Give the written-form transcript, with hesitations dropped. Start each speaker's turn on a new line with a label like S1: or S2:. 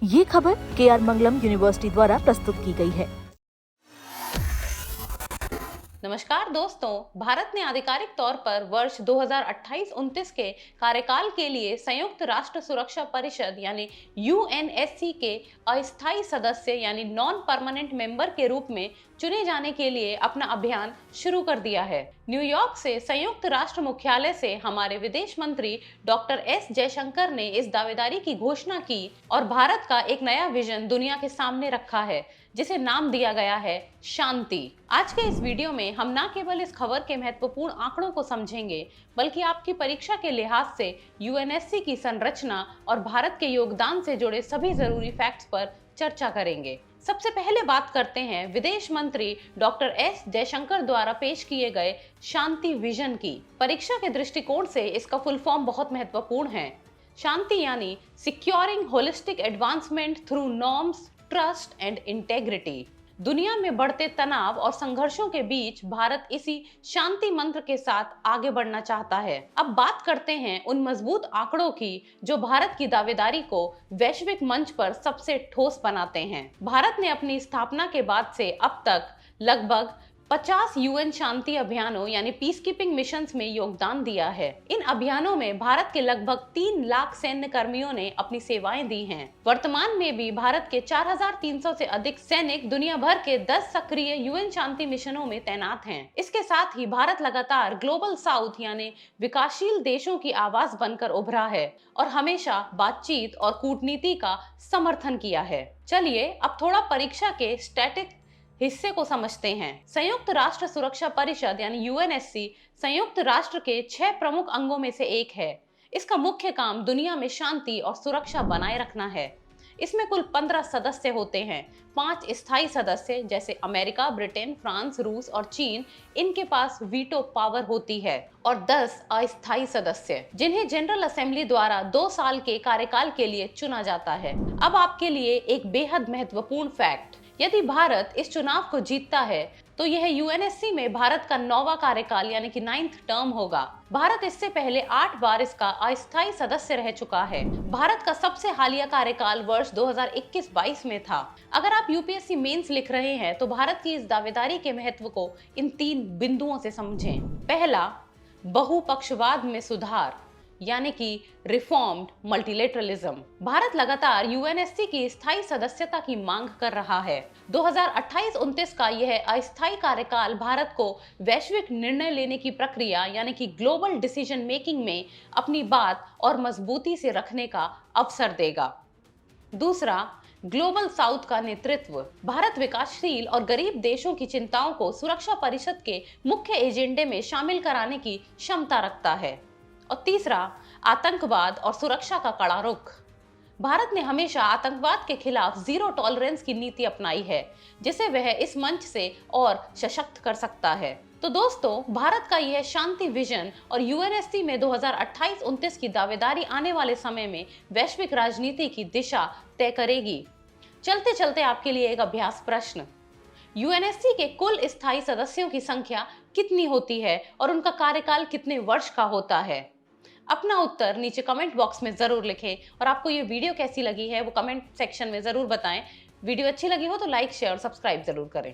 S1: ये खबर KR मंगलम university द्वारा प्रस्तुत की गई है।
S2: नमस्कार दोस्तों, भारत ने आधिकारिक तौर पर वर्ष 2028-29 के कार्यकाल के लिए संयुक्त राष्ट्र सुरक्षा परिषद यानी यूएनएससी के अस्थायी सदस्य यानी नॉन परमानेंट मेंबर के रूप में चुने जाने के लिए अपना अभियान शुरू कर दिया है। न्यूयॉर्क से संयुक्त राष्ट्र मुख्यालय से हमारे विदेश मंत्री डॉक्टर एस जयशंकर ने इस दावेदारी की घोषणा की और भारत का एक नया विजन दुनिया के सामने रखा है, जिसे नाम दिया गया है शांति। आज के इस वीडियो में हम न केवल इस खबर के महत्वपूर्ण आंकड़ों को समझेंगे, बल्कि आपकी परीक्षा के लिहाज से यूएनएससी की संरचना और भारत के योगदान से जुड़े सभी जरूरी फैक्ट्स पर चर्चा करेंगे। सबसे पहले बात करते हैं विदेश मंत्री डॉक्टर एस जयशंकर द्वारा पेश किए गए शांति विजन की। परीक्षा के दृष्टिकोण से इसका फुल फॉर्म बहुत महत्वपूर्ण है। शांति यानी securing holistic advancement through norms, trust and integrity. दुनिया में बढ़ते तनाव और संघर्षों के बीच भारत इसी शांति मंत्र के साथ आगे बढ़ना चाहता है। अब बात करते हैं उन मजबूत आंकड़ों की जो भारत की दावेदारी को वैश्विक मंच पर सबसे ठोस बनाते हैं। भारत ने अपनी स्थापना के बाद से अब तक लगभग 50 यूएन शांति अभियानों यानी पीस कीपिंग मिशंस में योगदान दिया है। इन अभियानों में भारत के लगभग 3 लाख सैन्य कर्मियों ने अपनी सेवाएं दी हैं। वर्तमान में भी भारत के 4300 से अधिक सैनिक दुनिया भर के 10 सक्रिय यूएन शांति मिशनों में तैनात हैं। इसके साथ ही भारत लगातार ग्लोबल साउथ यानी विकासशील देशों की आवाज बनकर उभरा है और हमेशा बातचीत और कूटनीति का समर्थन किया है। चलिए अब थोड़ा परीक्षा के स्टैटिक हिस्से को समझते हैं। संयुक्त राष्ट्र सुरक्षा परिषद यानी यूएनएससी संयुक्त राष्ट्र के 6 प्रमुख अंगों में से एक है। इसका मुख्य काम दुनिया में शांति और सुरक्षा बनाए रखना है। इसमें कुल 15 सदस्य होते हैं। 5 स्थायी सदस्य जैसे अमेरिका, ब्रिटेन, फ्रांस, रूस और चीन, इनके पास वीटो पावर होती है, और 10 अस्थायी सदस्य जिन्हें जनरल असेंबली द्वारा 2 साल के कार्यकाल के लिए चुना जाता है। अब आपके लिए एक बेहद महत्वपूर्ण फैक्ट, यदि भारत इस चुनाव को जीतता है तो यह यूएनएससी में भारत का 9वां कार्यकाल यानी कि 9th टर्म होगा। भारत इससे पहले 8 बार इसका अस्थायी सदस्य रह चुका है। भारत का सबसे हालिया कार्यकाल वर्ष 2021-22 में था। अगर आप यूपीएससी मेंस लिख रहे हैं तो भारत की इस दावेदारी के महत्व को इन 3 बिंदुओं से समझें। पहला, बहुपक्षवाद में सुधार यानी कि रिफॉर्म्ड मल्टीलेटरलिज्म। भारत लगातार यूएनएससी की स्थायी सदस्यता की मांग कर रहा है। 2028-29 का यह अस्थायी कार्यकाल भारत को वैश्विक निर्णय लेने की प्रक्रिया यानी कि ग्लोबल डिसीजन मेकिंग में अपनी बात और मजबूती से रखने का अवसर देगा। दूसरा, ग्लोबल साउथ का नेतृत्व। भारत विकासशील और गरीब देशों की चिंताओं को सुरक्षा परिषद के मुख्य एजेंडे में शामिल कराने की क्षमता रखता है। और तीसरा, आतंकवाद और सुरक्षा का कड़ा रुख। भारत ने हमेशा आतंकवाद के खिलाफ जीरो टॉलरेंस की नीति अपनाई है, जिसे वह इस मंच से और सशक्त कर सकता है। तो दोस्तों, भारत का यह शांति विजन और यूएनएससी में 2028-29 की दावेदारी आने वाले समय में वैश्विक राजनीति की दिशा तय करेगी। चलते चलते आपके लिए एक अभ्यास प्रश्न, यूएनएससी के कुल स्थायी सदस्यों की संख्या कितनी होती है और उनका कार्यकाल कितने वर्ष का होता है? अपना उत्तर नीचे कमेंट बॉक्स में जरूर लिखें और आपको ये वीडियो कैसी लगी है वो कमेंट सेक्शन में जरूर बताएं। वीडियो अच्छी लगी हो तो लाइक, शेयर और सब्सक्राइब जरूर करें।